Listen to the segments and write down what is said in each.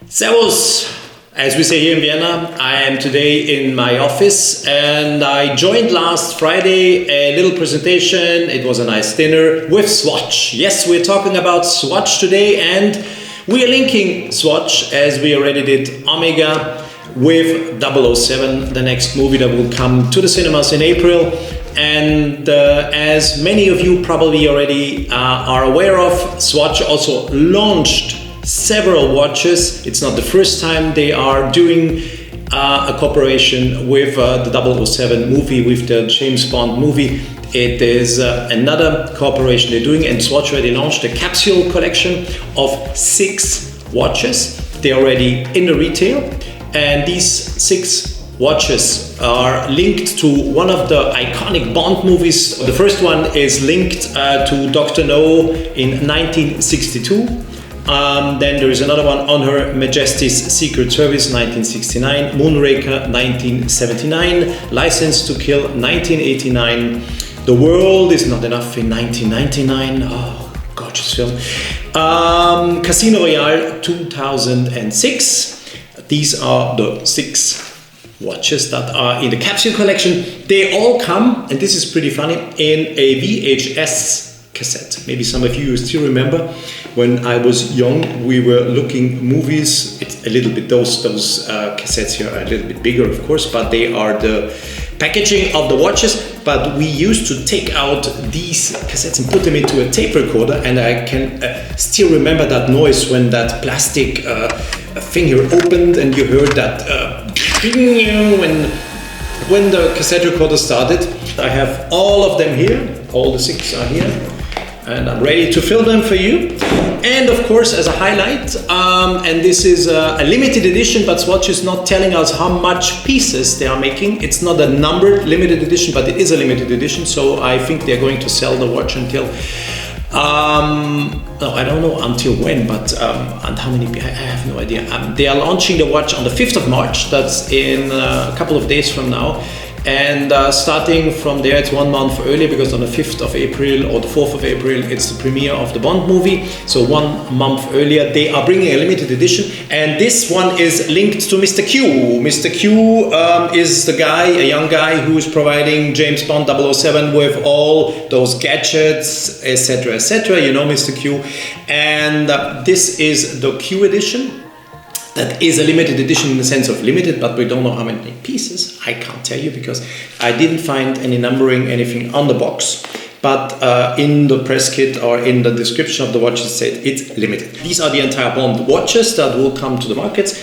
Servus! As we say here in Vienna, I am today in my office and I joined last Friday a little presentation. It was a nice dinner with Swatch. Yes, we're talking about Swatch today and we are linking Swatch as we already did Omega with 007, the next movie that will come to the cinemas in April. And as many of you probably already are aware of, Swatch also launched several watches. It's not the first time they are doing a cooperation with the 007 movie, with the James Bond movie. It is another cooperation they're doing, and Swatch already launched a capsule collection of 6 watches. They're already in the retail, and these 6 watches are linked to one of the iconic Bond movies. The first one is linked to Dr. No in 1962. Then there is another one on Her Majesty's Secret Service, 1969, Moonraker, 1979, License to Kill, 1989, The World Is Not Enough in 1999, oh, gorgeous film, Casino Royale, 2006. These are the 6 watches that are in the capsule collection. They all come, and this is pretty funny, in a VHS cassette. Maybe some of you still remember when I was young, we were looking movies. It's a little bit, those cassettes here are a little bit bigger, of course, but they are the packaging of the watches. But we used to take out these cassettes and put them into a tape recorder, and I can still remember that noise when that plastic thing here opened and you heard that when the cassette recorder started. I have all of them here, all the 6 are here. And I'm ready to fill them for you. And of course, as a highlight, and this is a limited edition, but Swatch is not telling us how much pieces they are making. It's not a numbered limited edition, but it is a limited edition. So I think they're going to sell the watch until, no, I don't know until when, but and how many, I have no idea. They are launching the watch on the 5th of March. That's in a couple of days from now. And starting from there, it's 1 month earlier, because on the 5th of April or the 4th of April, it's the premiere of the Bond movie. So 1 month earlier, they are bringing a limited edition. And this one is linked to Mr. Q. Mr. Q is the guy, a young guy, who is providing James Bond 007 with all those gadgets, etc., etc. You know Mr. Q. And this is the Q edition. That is a limited edition in the sense of limited, but we don't know how many pieces. I can't tell you because I didn't find any numbering, anything on the box. But in the press kit or in the description of the watch, it said it's limited. These are the entire Bond watches that will come to the markets.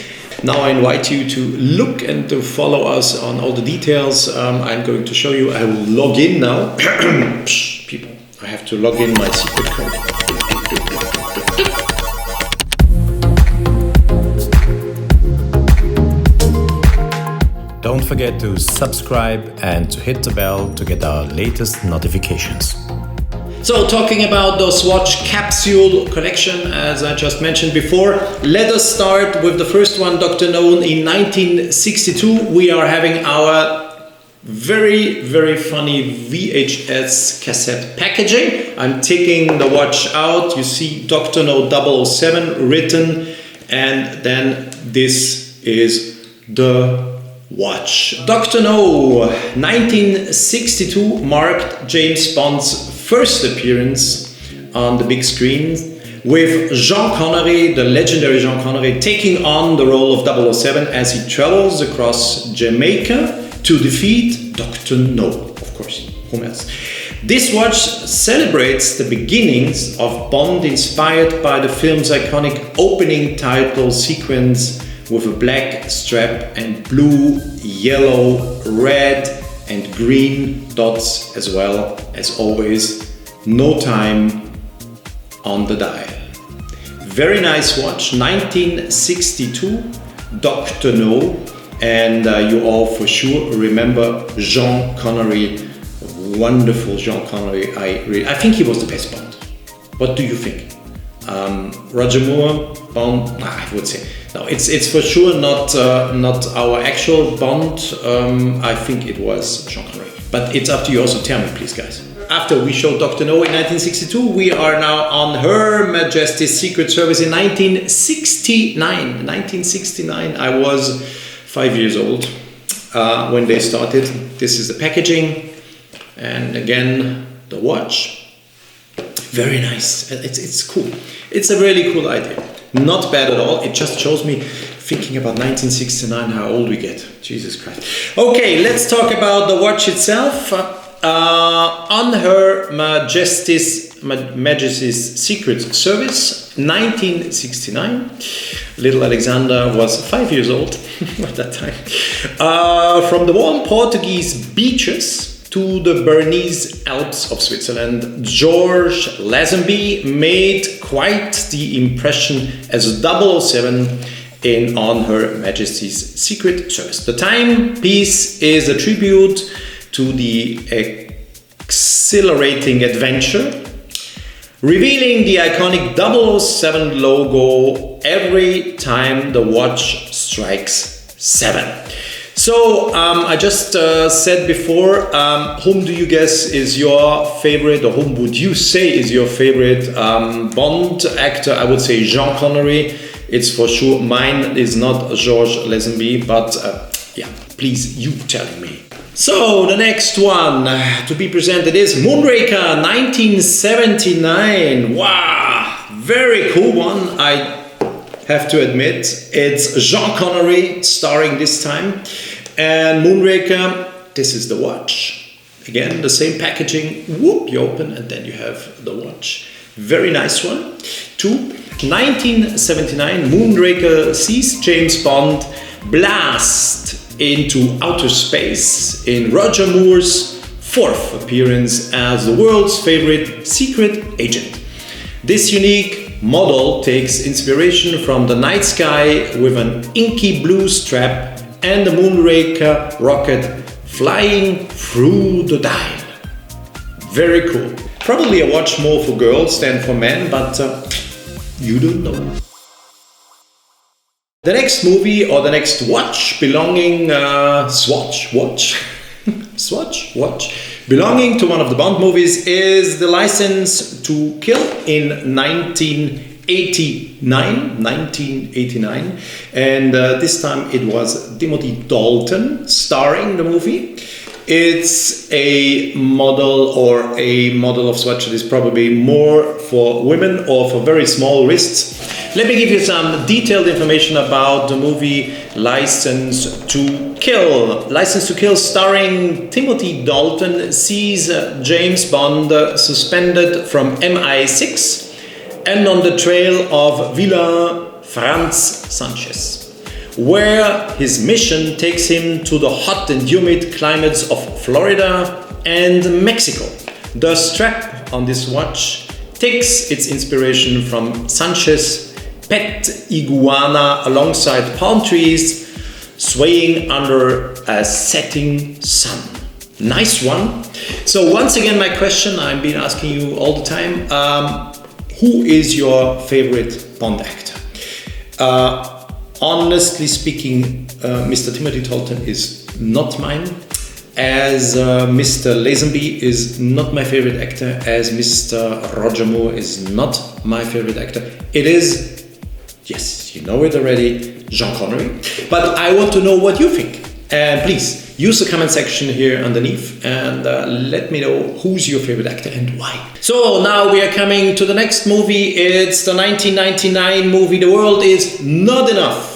Now I invite you to look and to follow us on all the details. I'm going to show you. I will log in now. People, I have to log in my secret code. Don't forget to subscribe and to hit the bell to get our latest notifications. So talking about the Swatch capsule collection, as I just mentioned before, let us start with the first one, Dr. No in 1962. We are having our very, very funny VHS cassette packaging. I'm taking the watch out. You see Dr. No 007 written, and then this is the watch. Dr. No 1962 marked James Bond's first appearance on the big screen, with Sean Connery, the legendary Sean Connery, taking on the role of 007 as he travels across Jamaica to defeat Dr. No, of course, whom else? This watch celebrates the beginnings of Bond, inspired by the film's iconic opening title sequence with a black strap and blue, yellow, red and green dots, as well as always, no time on the dial. Very nice watch, 1962, Dr. No, and you all for sure remember Sean Connery, wonderful Sean Connery. I think he was the best Bond. What do you think? Roger Moore, Bond, I would say. No, it's for sure not our actual Bond. I think it was Sean Connery. But it's up to you also. Tell me, please, guys. after we showed Dr. No in 1962, we are now on Her Majesty's Secret Service in 1969. 1969, I was 5 years old when they started. This is the packaging, and again the watch. Very nice. It's cool. It's a really cool idea. Not bad at all. It just shows me, thinking about 1969, how old we get. Jesus Christ. Okay, let's talk about the watch itself. On Her Majesty's Secret Service, 1969. Little Alexander was 5 years old at that time. From the warm Portuguese beaches to the Bernese Alps of Switzerland, George Lazenby made quite the impression as 007 in On Her Majesty's Secret Service. The timepiece is a tribute to the exhilarating adventure, revealing the iconic 007 logo every time the watch strikes 7. So I just said before, whom do you guess is your favorite, or whom would you say is your favorite Bond actor? I would say Sean Connery. It's for sure. Mine is not George Lazenby, but yeah, please, you telling me. So the next one to be presented is Moonraker 1979. Wow, very cool one, I have to admit. It's Sean Connery starring this time. And Moonraker, this is the watch. Again, the same packaging. Whoop, you open and then you have the watch. Very nice one. 1979, Moonraker sees James Bond blast into outer space in Roger Moore's 4th appearance as the world's favorite secret agent. This unique model takes inspiration from the night sky with an inky blue strap and the Moonraker rocket flying through the dial. Very cool. Probably a watch more for girls than for men, but you don't know. The next movie, or the next watch belonging Swatch belonging to one of the Bond movies is the License to Kill in 1989, and this time it was Timothy Dalton starring the movie. It's a model of Swatch that is probably more for women or for very small wrists. Let me give you some detailed information about the movie License to Kill. License to Kill, starring Timothy Dalton, sees James Bond suspended from MI6 and on the trail of villain Franz Sanchez, where his mission takes him to the hot and humid climates of Florida and Mexico. The strap on this watch takes its inspiration from Sanchez's pet iguana alongside palm trees swaying under a setting sun. Nice one. So once again, my question I've been asking you all the time, who is your favorite Bond actor? Honestly speaking, Mr. Timothy Dalton is not mine, as Mr. Lazenby is not my favorite actor, as Mr. Roger Moore is not my favorite actor. It is, yes, you know it already, Sean Connery. But I want to know what you think. And please, use the comment section here underneath and let me know who's your favorite actor and why. So now we are coming to the next movie. It's the 1999 movie The World Is Not Enough.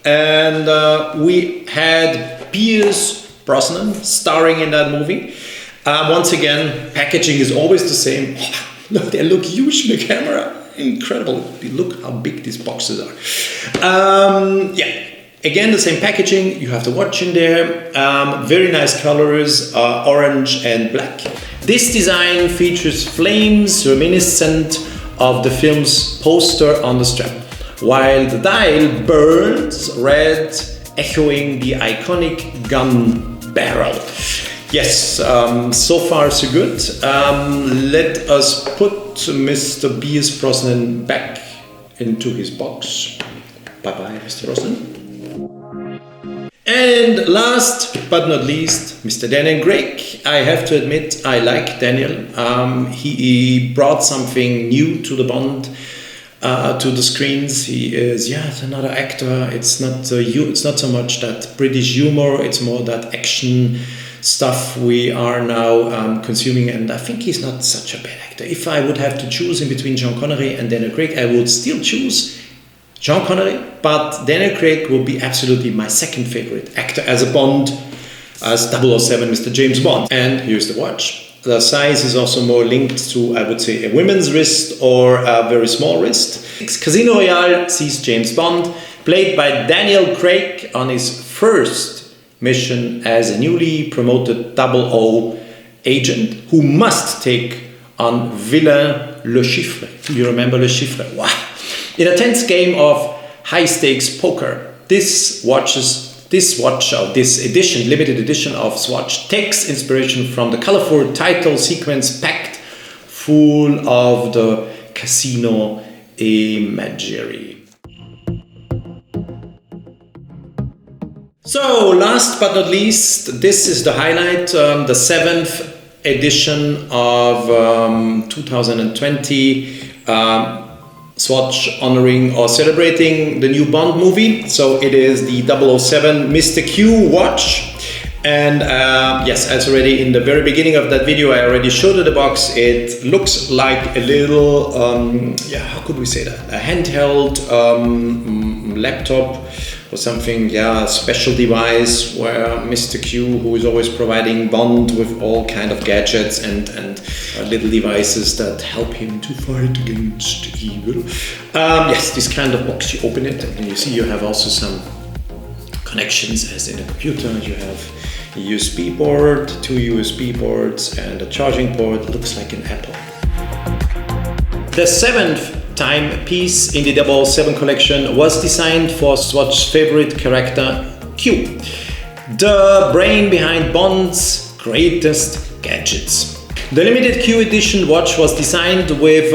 And we had Pierce Brosnan starring in that movie. Once again, packaging is always the same. Look, they look huge in the camera. Incredible. Look how big these boxes are. Yeah. Again, the same packaging. You have the watch in there. Very nice colors, orange and black. This design features flames reminiscent of the film's poster on the strap, while the dial burns red, echoing the iconic gun barrel. Yes, so far so good. Let us put Mr. Pierce Brosnan back into his box. Bye-bye, Mr. Brosnan. And last but not least, Mr. Daniel Craig. I have to admit, I like Daniel. He brought something new to the Bond, to the screens. He is, another actor. It's not so much that British humor. It's more that action stuff we are now consuming. And I think he's not such a bad actor. If I would have to choose in between Sean Connery and Daniel Craig, I would still choose Sean Connery, but Daniel Craig will be absolutely my second favorite actor as a Bond, as 007 Mr. James Bond. And here's the watch. The size is also more linked to, I would say, a women's wrist or a very small wrist. Casino Royale sees James Bond, played by Daniel Craig, on his first mission as a newly promoted 00 agent who must take on villain Le Chiffre. Do you remember Le Chiffre? Wow! In a tense game of high-stakes poker, this limited edition of Swatch takes inspiration from the colorful title sequence packed full of the casino imagery. So, last but not least, this is the highlight, the 7th edition of 2020. Swatch honoring or celebrating the new Bond movie. So it is the 007 Mr. Q watch. And yes, as already in the very beginning of that video, I already showed you the box. It looks like a little, how could we say that? A handheld laptop or something, a special device where Mr. Q, who is always providing Bond with all kind of gadgets and little devices that help him to fight against evil. Yes, this kind of box, you open it and you see you have also some connections as in a computer. You have a USB port, 2 USB ports and a charging port. Looks like an Apple. The 7th timepiece in the 007 collection was designed for Swatch's favorite character, Q, the brain behind Bond's greatest gadgets. The limited Q edition watch was designed with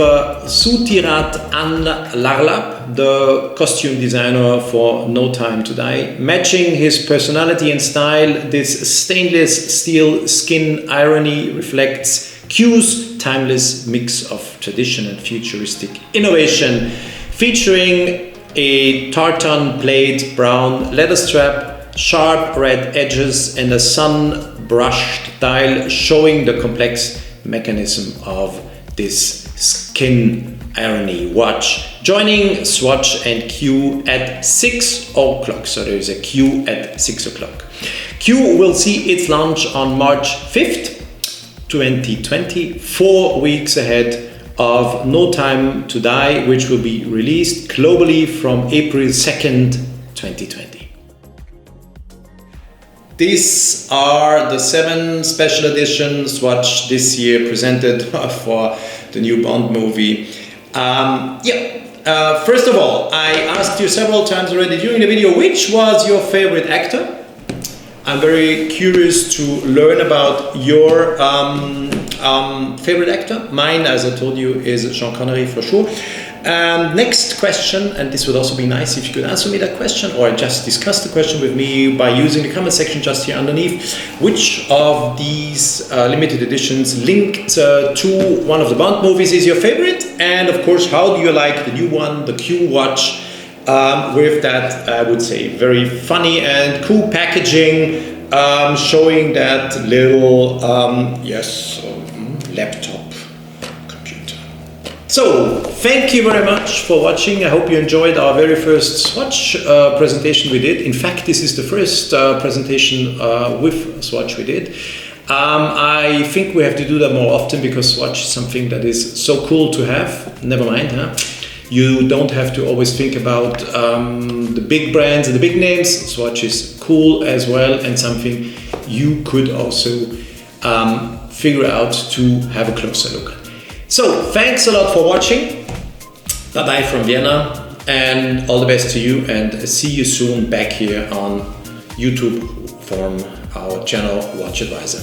Sutirat Ann Larlap, the costume designer for No Time to Die. Matching his personality and style, this stainless steel skin irony reflects Q's timeless mix of tradition and futuristic innovation, featuring a tartan plate brown leather strap, sharp red edges and a sun-brushed dial showing the complex mechanism of this skin irony watch, joining Swatch and Q at 6 o'clock. So there is a Q at 6 o'clock. Q will see its launch on March 5th, 2020, 4 weeks ahead of No Time to Die, which will be released globally from April 2nd, 2020. These are the 7 special editions Swatch this year presented for the new Bond movie. First of all, I asked you several times already during the video, which was your favorite actor? I'm very curious to learn about your favorite actor. Mine, as I told you, is Sean Connery for sure. Next question, and this would also be nice if you could answer me that question or just discuss the question with me by using the comment section just here underneath. Which of these limited editions linked to one of the Bond movies is your favorite? And of course, how do you like the new one, the Q watch, with that, I would say, very funny and cool packaging, showing that little, laptop computer. So, thank you very much for watching. I hope you enjoyed our very first Swatch presentation we did. In fact, this is the first presentation with Swatch we did. I think we have to do that more often because Swatch is something that is so cool to have. Never mind, huh? You don't have to always think about the big brands and the big names. Swatch is cool as well and something you could also figure out to have a closer look at. So, thanks a lot for watching. Bye-bye from Vienna and all the best to you and see you soon back here on YouTube from our channel WatchAdvisor.